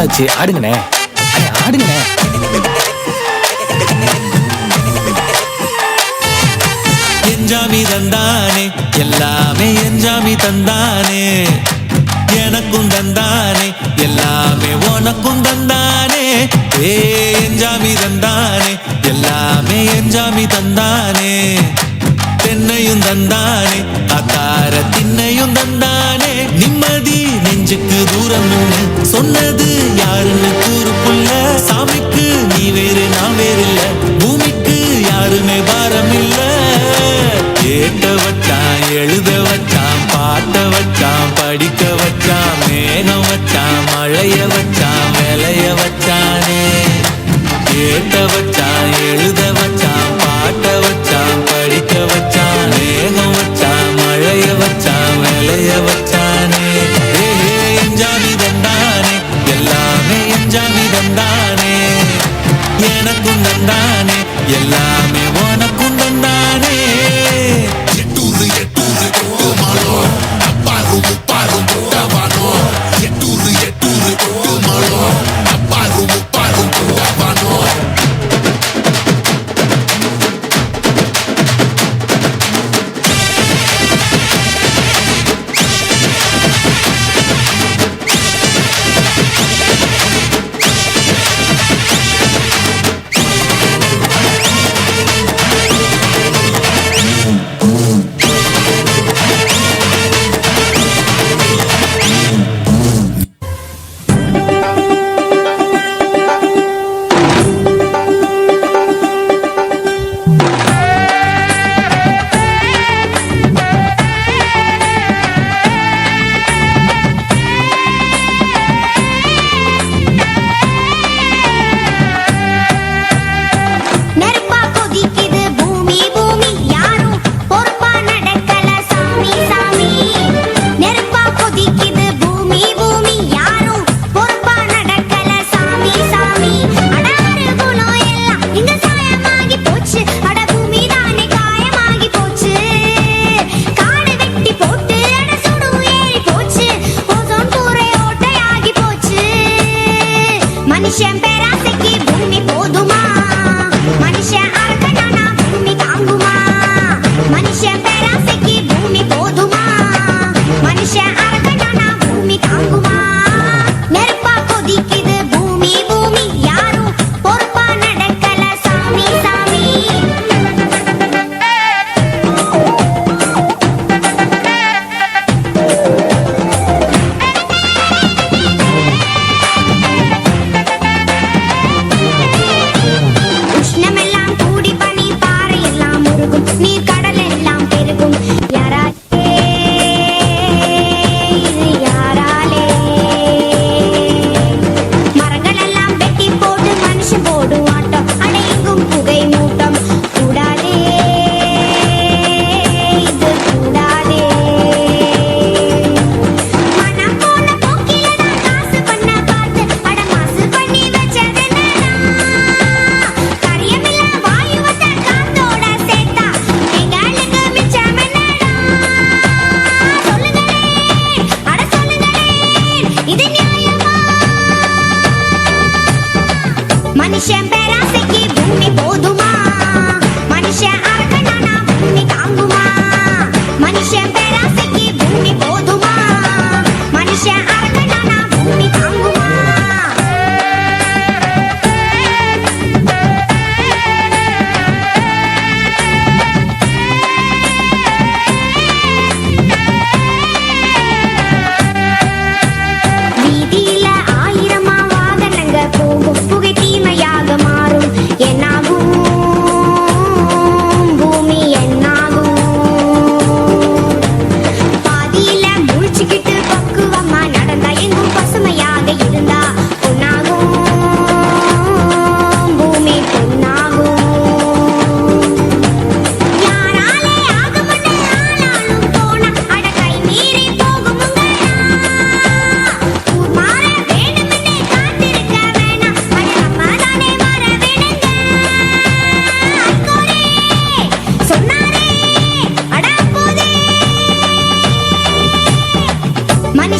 நாளாச்சு, ஆடுங்கண்ணே, ஆடுங்கண்ணே. என்ஜாமி தந்தானே, எல்லாமே என்ஜாமி தந்தானே, எனக்கும் தந்தானே, எல்லாமே உனக்கும் தந்தானே. என்ஜாமி தந்தானே, எல்லாமே என்ஜாமி தந்தானே, தென்னையும் தந்தானே, காத்தார திண்ணையும் தந்தானே. நிம்மதி நெஞ்சுக்கு தூரம் சொன்னது யாருன்னு கூறுப்புள்ள, சாமிக்கு நீ வேறு நான் வேறு இல்ல, பூமிக்கு யாருமே பாரம் இல்ல. கேட்ட வச்சான், எழுத வச்சான், பாட்ட வச்சான், படிக்க வச்சான், மேகம் வச்சான், மழைய வச்சான், விளைய வச்சானே. கேட்ட வச்சான், எழுத வச்சான், பாட்ட வச்சான், படிக்க வச்சான், மேகம் வச்சான், மழைய வச்சான், விளைய வச்சானே. என்ஜாமி தந்தானே, எல்லாமே என்ஜாமி தந்தானே, எனக்கும் தந்தானே, எல்லாமே உனக்கும் தந்தானே. எட்டூரு எட்டூரு கொட்டு மாலோ, அப்பாரு முப்பாரு கொட்டவானோ. எட்டூரு எட்டூரு கொட்டு மாலோ, அப்பாரு முப்பாரு கொட்டவானோ.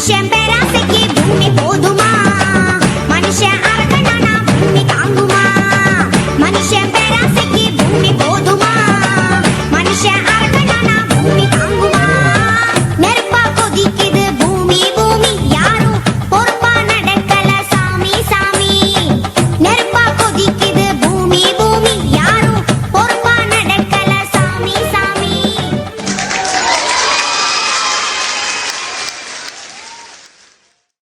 Siempre hace que boom.